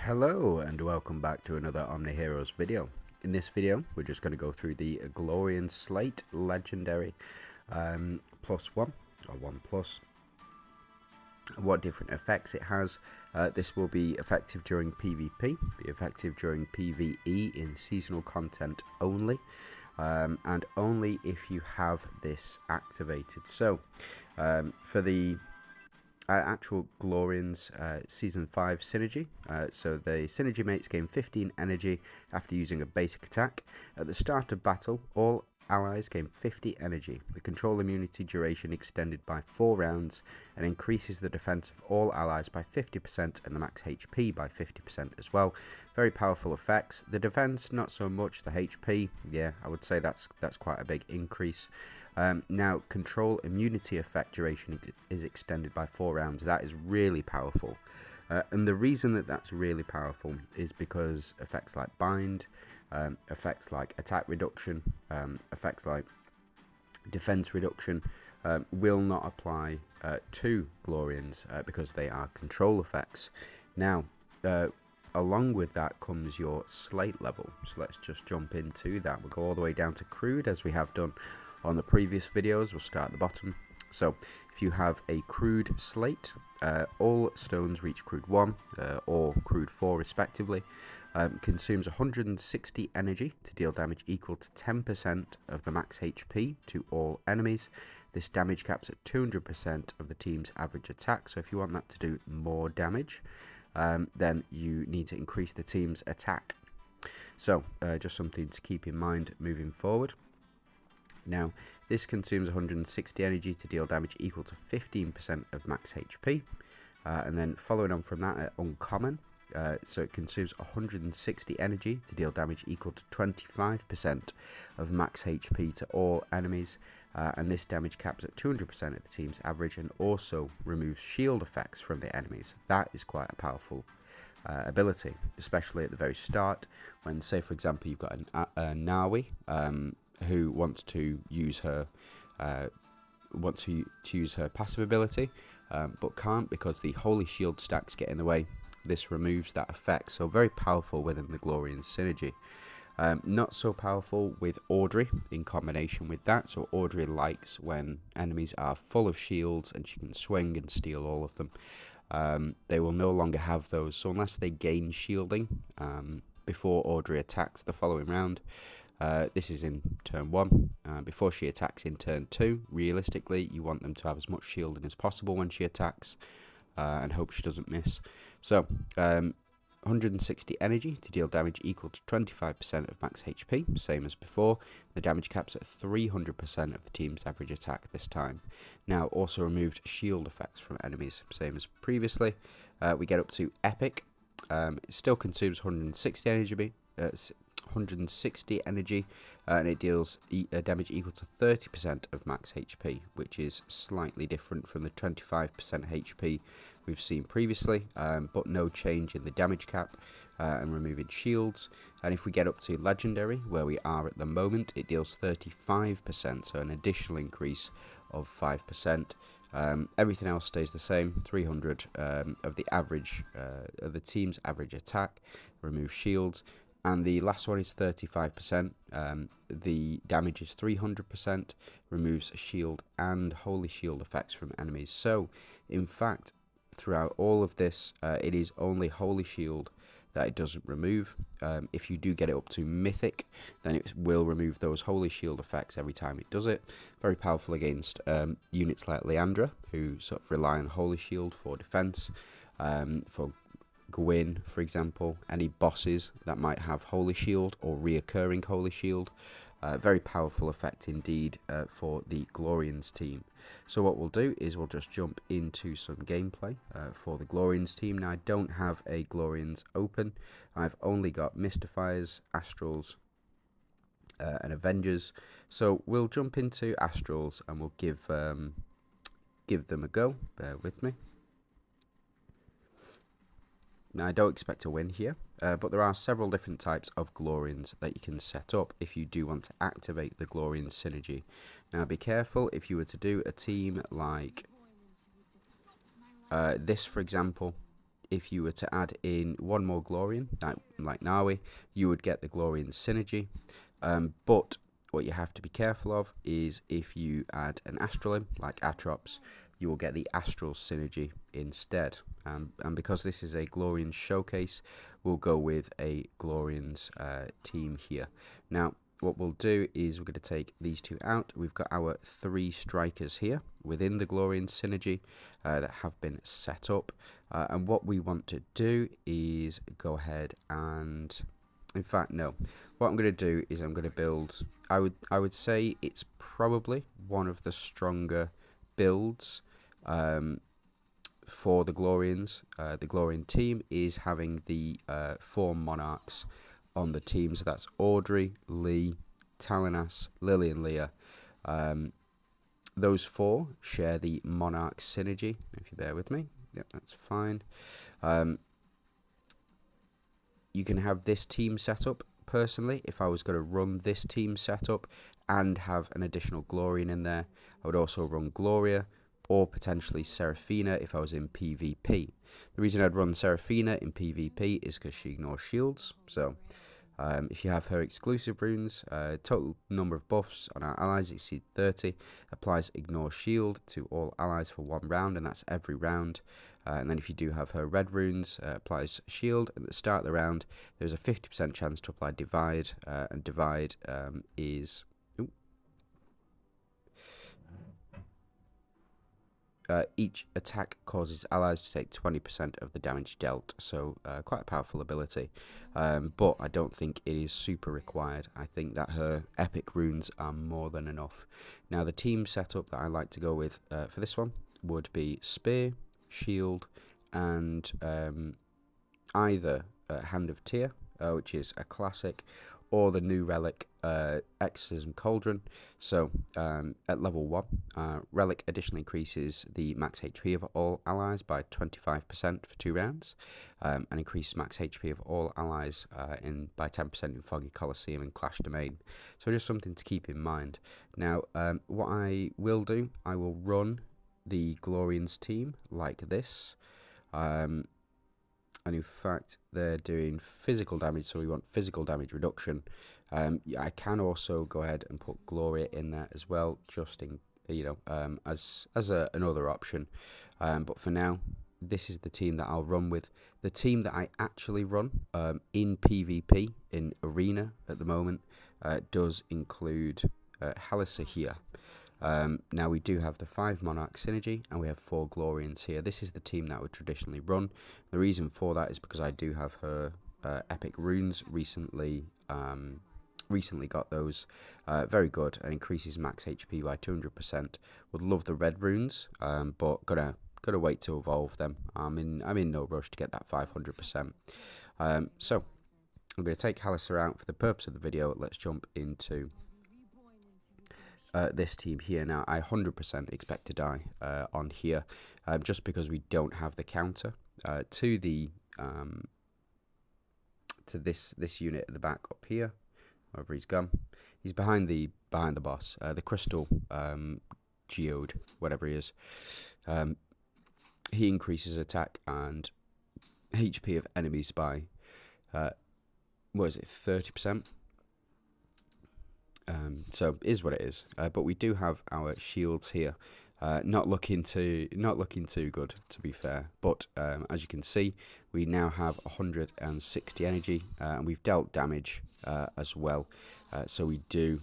Hello and welcome back to another OMNIHEROES video. In this video we're just going to go through the Glorians Slate Legendary +1 or 1 plus, what different effects it has. This will be effective during PvP, be effective during PvE in seasonal content only, and only if you have this activated. So for the actual Glorians Season 5 synergy. So the synergy mates gain 15 energy after using a basic attack. At the start of battle, all allies gain 50 energy. The control immunity duration extended by 4 rounds and increases the defense of all allies by 50% and the max HP by 50% as well. Very powerful effects. The defense, not so much. The HP, yeah, I would say that's quite a big increase. Now, control immunity effect duration is extended by 4 rounds. That is really powerful. And the reason that that's really powerful is because effects like bind, effects like attack reduction, effects like defense reduction will not apply to Glorians because they are control effects. Now, along with that comes your slate level. So let's just jump into that. We'll go all the way down to crude as we have done on the previous videos. We'll start at the bottom. So if you have a crude slate, all stones reach crude 1 or crude 4 respectively. Consumes 160 energy to deal damage equal to 10% of the max HP to all enemies. This damage caps at 200% of the team's average attack. So if you want that to do more damage, then you need to increase the team's attack. So just something to keep in mind moving forward. Now, this consumes 160 energy to deal damage equal to 15% of max HP. And then following on from that, uncommon. So it consumes 160 energy to deal damage equal to 25% of max HP to all enemies. And this damage caps at 200% of the team's average and also removes shield effects from the enemies. That is quite a powerful ability, especially at the very start when, say, for example, you've got a Nawi who wants to use her passive ability, but can't because the holy shield stacks get in the way. This removes that effect, so very powerful within the Glorian synergy. Not so powerful with Audrey in combination with that. So Audrey likes when enemies are full of shields and she can swing and steal all of them. They will no longer have those, so unless they gain shielding before Audrey attacks the following round. This is in turn 1. Before she attacks in turn 2, realistically, you want them to have as much shielding as possible when she attacks and hope she doesn't miss. So, 160 energy to deal damage equal to 25% of max HP, same as before. The damage caps at 300% of the team's average attack this time. Now, also removed shield effects from enemies, same as previously. We get up to epic. It still consumes 160 energy, and it deals damage equal to 30% of max HP, which is slightly different from the 25% HP we've seen previously, but no change in the damage cap and removing shields. And if we get up to legendary, where we are at the moment, it deals 35%, so an additional increase of 5%. Everything else stays the same. 300 of the average of the team's average attack, remove shields. And the last one is 35%. The damage is 300%, removes shield and holy shield effects from enemies. So, in fact, throughout all of this, it is only holy shield that it doesn't remove. If you do get it up to mythic, then it will remove those holy shield effects every time it does it. Very powerful against units like Leandra, who sort of rely on holy shield for defense, for Gwyn, for example, any bosses that might have holy shield or reoccurring holy shield. Very powerful effect indeed for the Glorians team. So what we'll do is we'll just jump into some gameplay for the Glorians team. Now, I don't have a Glorians open. I've only got Mystifiers, Astrals, and Avengers. So we'll jump into Astrals and we'll give them a go. Bear with me. Now, I don't expect to win here, but there are several different types of Glorians that you can set up if you do want to activate the Glorian synergy. Now, be careful if you were to do a team like this, for example. if you were to add in one more Glorian, like Nawi, you would get the Glorian synergy. But what you have to be careful of is if you add an Astral in, like Atrops, you will get the Astral synergy instead. And because this is a Glorians showcase, we'll go with a Glorians team here. Now, what we'll do is we're going to take these two out. We've got our 3 strikers here within the Glorians synergy that have been set up. And what we want to do is go ahead and... In fact, no. What I'm going to do is I'm going to build... I would say it's probably one of the stronger builds for the Glorians. The Glorian team is having the 4 Monarchs on the team. So that's Audrey, Lee, Talinas, Lily and Leah. Those 4 share the Monarch synergy, if you bear with me. Yep, that's fine. You can have this team set up. Personally, if I was going to run this team setup and have an additional Glorian in there, I would also run Gloria or potentially Seraphina if I was in PvP. The reason I'd run Seraphina in PvP is because she ignores shields. So if you have her exclusive runes, total number of buffs on our allies exceed 30, applies ignore shield to all allies for 1 round, and that's every round. And then if you do have her red runes, applies shield. At the start of the round, there's a 50% chance to apply divide, and divide is... each attack causes allies to take 20% of the damage dealt, so quite a powerful ability. But I don't think it is super required. I think that her epic runes are more than enough. Now, the team setup that I like to go with for this one would be Spear, Shield, and either Hand of Tyr, which is a classic, or the new relic, Exorcism Cauldron. So at level 1, relic additionally increases the max HP of all allies by 25% for 2 rounds, and increases max HP of all allies by 10% in Foggy Coliseum and Clash Domain. So just something to keep in mind. Now, what I will do, I will run the Glorians team like this. And in fact, they're doing physical damage, so we want physical damage reduction. I can also go ahead and put Gloria in there as well, just in as another option. But for now, this is the team that I'll run with. The team that I actually run in PvP in Arena at the moment does include Halissa here. Now we do have the 5 Monarch synergy and we have 4 Glorians here. This is the team that I would traditionally run. The reason for that is because I do have her epic runes recently got those. Very good, and increases max HP by 200%. Would love the red runes, but gotta wait to evolve them. I'm in no rush to get that 500%. So I'm going to take Halissa out for the purpose of the video. Let's jump into this team here. Now, I 100% expect to die on here, just because we don't have the counter to the to this unit at the back up here. Wherever he's gone, he's behind the boss, the crystal geode, whatever he is. He increases attack and HP of enemies by what is it, 30%. So it is what it is. But we do have our shields here. Not looking too good, to be fair. But as you can see, we now have 160 energy, and we've dealt damage as well. So we do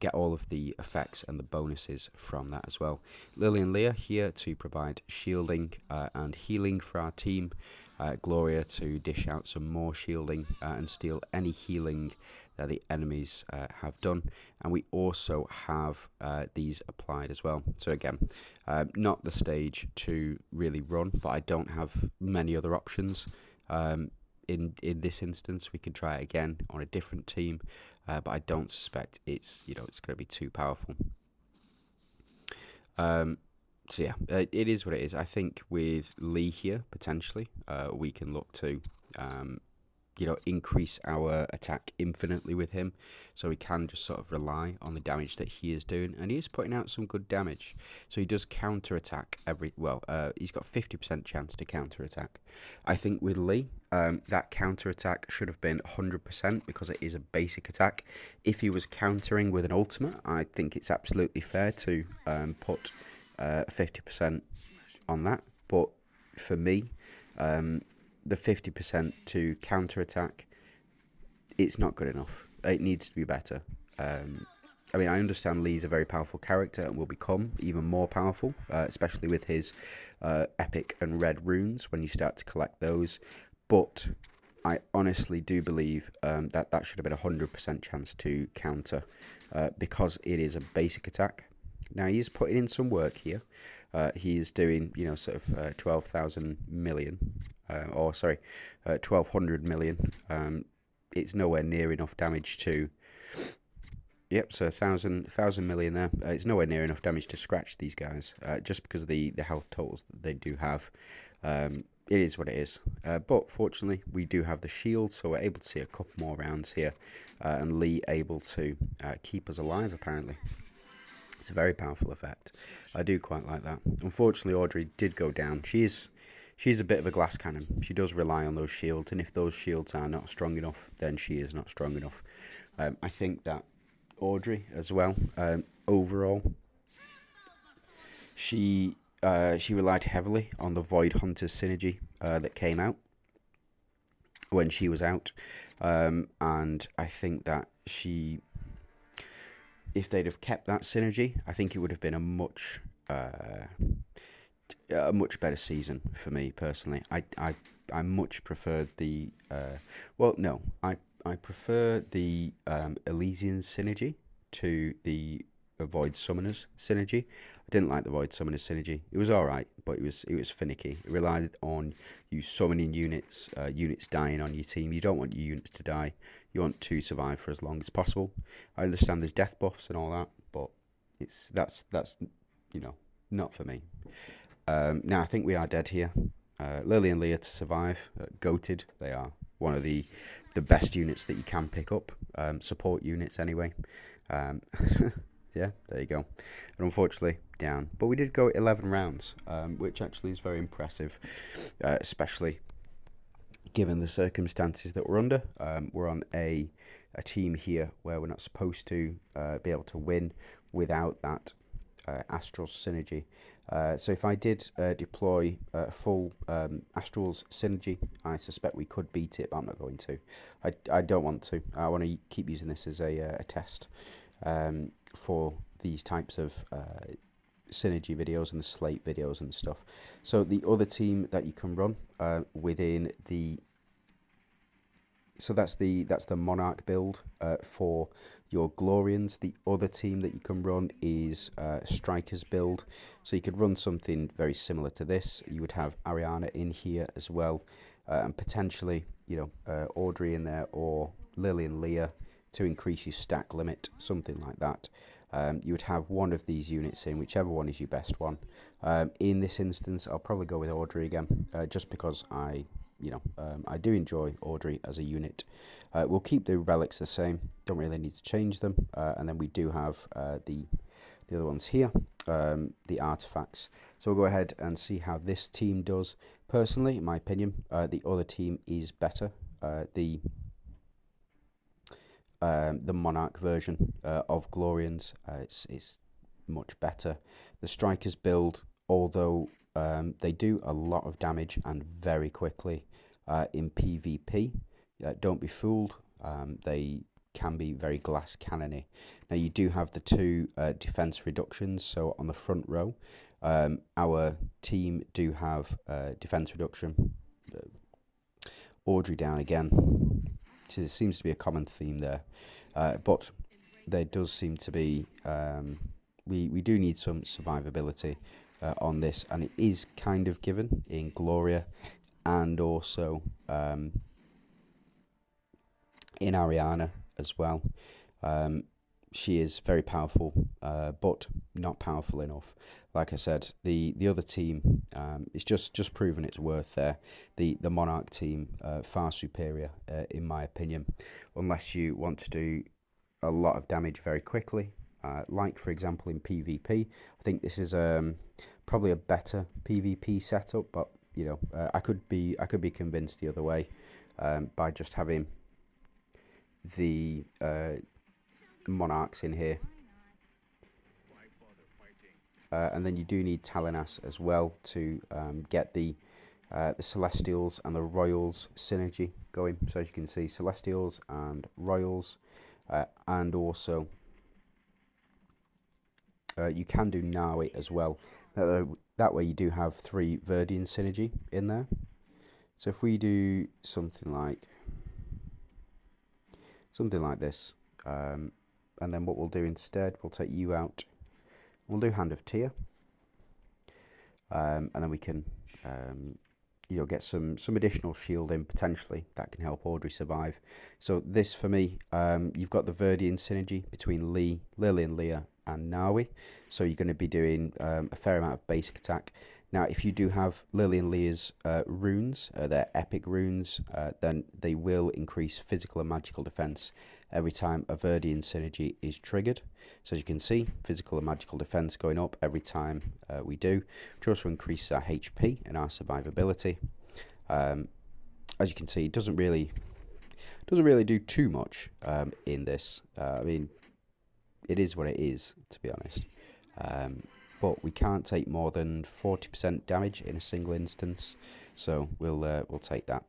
get all of the effects and the bonuses from that as well. Lily and Leah here to provide shielding and healing for our team. Gloria to dish out some more shielding and steal any healing that the enemies have done. And we also have these applied as well. So again, not the stage to really run, but I don't have many other options. In this instance, we can try it again on a different team, but I don't suspect it's it's going to be too powerful. So yeah, it is what it is. I think with Lee here, potentially, we can look to increase our attack infinitely with him, so we can just sort of rely on the damage that he is doing, and he is putting out some good damage. So he does counter attack he's got 50% chance to counter attack. I think with Lee, that counter attack should have been 100% because it is a basic attack. If he was countering with an ultimate, I think it's absolutely fair to put 50% on that. But for me, the 50% to counter attack, it's not good enough. It needs to be better. I mean, I understand Lee's a very powerful character and will become even more powerful, especially with his epic and red runes when you start to collect those. But I honestly do believe that should have been a 100% chance to counter because it is a basic attack. Now, he is putting in some work here. He is doing, sort of 12,000 million, 1,200 million. It's nowhere near enough damage to. Yep, so 1,000 million there. It's nowhere near enough damage to scratch these guys, just because of the health totals that they do have. It is what it is. But fortunately, we do have the shield, so we're able to see a couple more rounds here, and Lee able to keep us alive, apparently. It's a very powerful effect. I do quite like that. Unfortunately, Audrey did go down. She's a bit of a glass cannon. She does rely on those shields, and if those shields are not strong enough, then she is not strong enough. I think that Audrey as well, overall, she relied heavily on the Void Hunters synergy that came out when she was out, and I think that if they'd have kept that synergy, I think it would have been a much better season for me personally. I much preferred the I prefer the Elysian synergy to the Void Summoners synergy. I didn't like the Void Summoners synergy. It was alright, but it was finicky. It relied on you summoning units, units dying on your team. You don't want your units to die. You want to survive for as long as possible. I understand there's death buffs and all that, but that's not for me. Now I think we are dead here. Lily and Leah to survive, goated. They are one of the best units that you can pick up. Support units anyway. Yeah, there you go. And unfortunately, down. But we did go 11 rounds, which actually is very impressive, especially given the circumstances that we're under. We're on a team here where we're not supposed to be able to win without that Astrals synergy. So if I did deploy full Astrals synergy, I suspect we could beat it, but I'm not going to. I don't want to. I want to keep using this as a test for these types of synergy videos and the Slate videos and stuff. So the other team that you can run within the that's the Monarch build for your Glorians. The other team that you can run is Strikers build. So you could run something very similar to this. You would have Ariana in here as well, and potentially Audrey in there, or Lily and Leah to increase your stack limit, something like that. You would have one of these units in, whichever one is your best one. In this instance, I'll probably go with Audrey again, just because I do enjoy Audrey as a unit. We'll keep the relics the same, don't really need to change them, and then we do have the other ones here, the artifacts. So we'll go ahead and see how this team does. Personally, in my opinion, the other team is better. The Monarch version of Glorians, it's much better. The Strikers build, although they do a lot of damage and very quickly in PvP, don't be fooled. They can be very glass cannony. Now you do have the two defense reductions. So on the front row, our team do have defense reduction. Audrey down again. It seems to be a common theme there, but there does seem to be we do need some survivability on this, and it is kind of given in Gloria and also in Ariana as well. She is very powerful, but not powerful enough. like I said, the other team, it's just proven its worth there. The Monarch team, far superior, in my opinion, unless you want to do a lot of damage very quickly. Like for example in PvP, I think this is probably a better PvP setup, but you know, I could be convinced the other way, by just having the Monarchs in here. And then you do need Talinas as well to get the Celestials and the Royals synergy going. So as you can see, Celestials and Royals, and also you can do Nawi as well. That way you do have 3 Verdian synergy in there. So if we do something like this, and then what we'll do instead, we'll take you out. We'll do Hand of Tyr, and then we can you know, get some additional shielding potentially that can help Audrey survive. So this for me, you've got the Verdian synergy between Lillian, Leah and Nawi, so you're going to be doing a fair amount of basic attack. Now if you do have Lillian Leah's runes, they're epic runes, then they will increase physical and magical defense every time a Verdian synergy is triggered. So as you can see, physical and magical defense going up every time we do, which also increases our HP and our survivability. As you can see, it doesn't really do too much in this. I mean, it is what it is, to be honest. But we can't take more than 40% damage in a single instance, so we'll take that.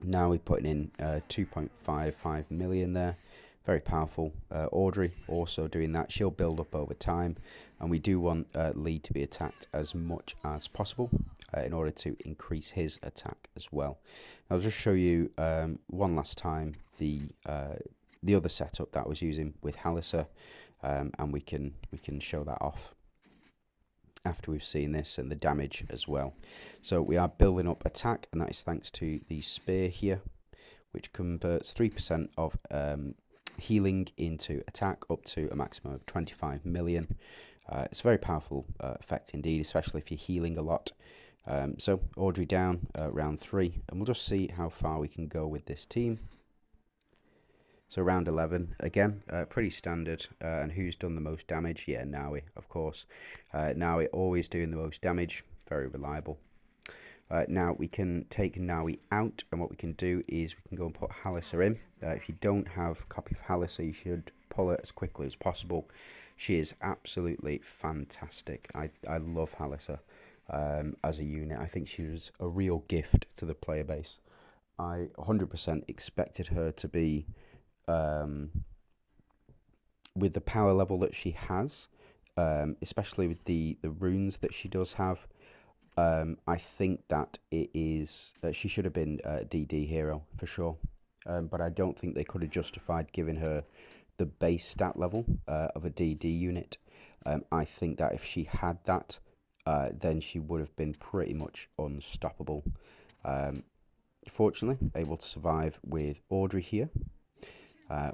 Now we're putting in 2.55 million there. Very powerful. Audrey also doing that. She'll build up over time, and we do want Lee to be attacked as much as possible in order to increase his attack as well. I'll just show you one last time the other setup that I was using with Halliser, and we can show that off after we've seen this and the damage as well. So we are building up attack, and that is thanks to the spear here, which converts 3% of healing into attack up to a maximum of 25 million. It's a very powerful effect indeed, especially if you're healing a lot. So Audrey down, round 3, and we'll just see how far we can go with this team. So round 11, again, pretty standard, and who's done the most damage? Yeah, Nawi, of course. Nawi always doing the most damage, very reliable. Now we can take Nawi out, and what we can do is we can go and put Halliser in. If you don't have a copy of Halliser, you should pull it as quickly as possible. She is absolutely fantastic. I love Halliser as a unit. I think she was a real gift to the player base. I 100% expected her to be, with the power level that she has, especially with the runes that she does have. I think that it is she should have been a DD hero for sure, but I don't think they could have justified giving her the base stat level of a DD unit. I think that if she had that, then she would have been pretty much unstoppable. Fortunately, able to survive with Audrey here.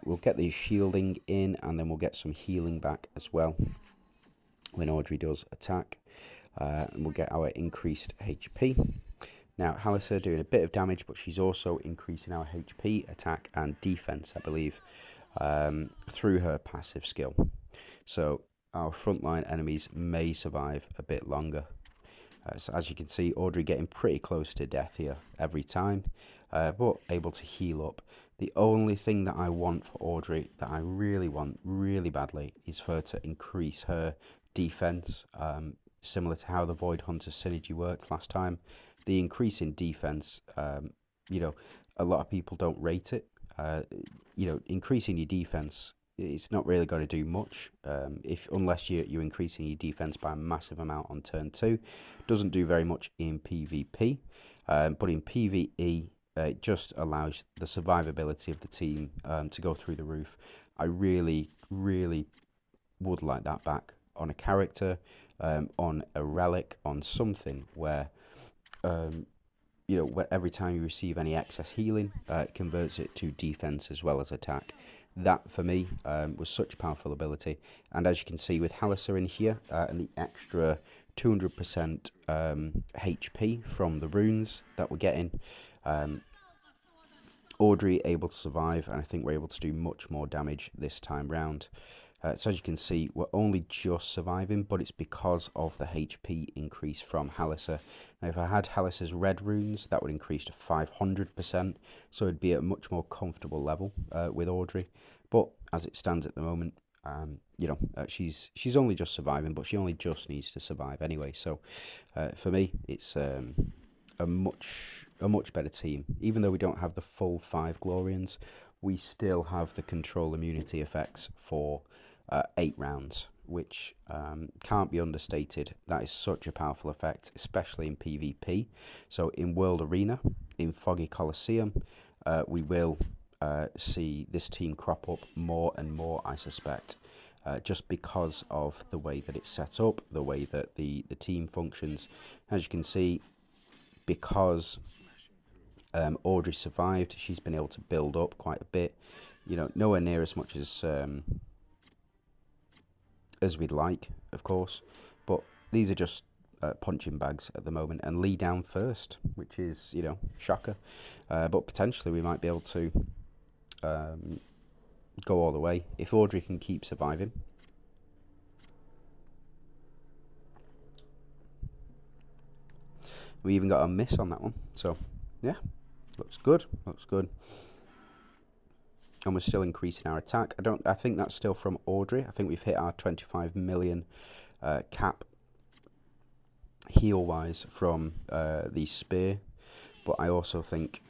We'll get the shielding in, and then we'll get some healing back as well when Audrey does attack. And we'll get our increased HP. Now, Halliser doing a bit of damage, but she's also increasing our HP, attack, and defense, I believe, through her passive skill. So our frontline enemies may survive a bit longer. So as you can see, Audrey getting pretty close to death here every time, but able to heal up. The only thing that I want for Audrey, that I really want really badly, is for her to increase her defense, similar to how the Void Hunter synergy worked last time. The increase in defense, you know, a lot of people don't rate it. You know, increasing your defense, it's not really going to do much, unless you're increasing your defense by a massive amount on turn 2. Doesn't do very much in PvP, but in PvE, it just allows the survivability of the team to go through the roof. I really would like that back on a character, on a relic, on something where, you know, where every time you receive any excess healing, it converts it to defense as well as attack. that for me was such a powerful ability. And as you can see with Halissa in here and the extra 200% HP from the runes that we're getting, Audrey able to survive, and I think we're able to do much more damage this time round. So as you can see, we're only just surviving, but it's because of the HP increase from Halissa. Now, if I had Halissa's red runes, that would increase to 500%, so it'd be at a much more comfortable level with Audrey. But as it stands at the moment, you know, she's only just surviving, but she only just needs to survive anyway. So for me, it's a much better team. Even though we don't have the full 5 Glorians, we still have the control immunity effects for 8 rounds, which can't be understated. That is such a powerful effect, especially in PvP. So in World Arena, in Foggy Coliseum, we will see this team crop up more and more, I suspect, just because of the way that it's set up, the way that the team functions. As you can see, because Audrey survived, she's been able to build up quite a bit. You know, nowhere near as much as we'd like, of course, but these are just punching bags at the moment. And Lee down first, which is, you know, shocker, but potentially we might be able to go all the way if Audrey can keep surviving. We even got a miss on that one, so yeah, looks good, looks good. And we're still increasing our attack. I think that's still from Audrey. I think we've hit our 25 million cap heal wise from the spear, but I also think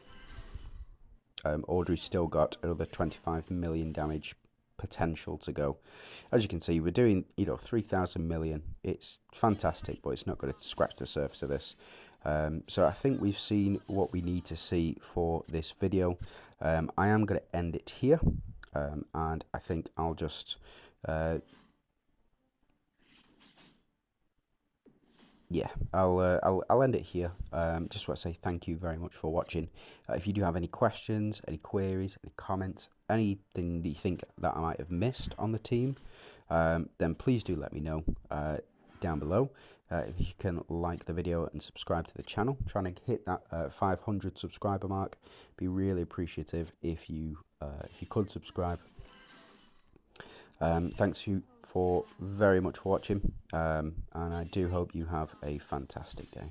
Audrey's still got another 25 million damage potential to go. As you can see, we're doing, you know, 3,000 million. It's fantastic, but it's not going to scratch the surface of this. So I think we've seen what we need to see for this video. I am going to end it here, and I think I'll just yeah, I'll end it here. Just want to say thank you very much for watching. If you do have any questions, any queries, any comments, anything that you think that I might have missed on the team, then please do let me know down below. If you can like the video and subscribe to the channel, trying to hit that 500 subscriber mark, be really appreciative if you could subscribe. Thanks you for very much for watching, and I do hope you have a fantastic day.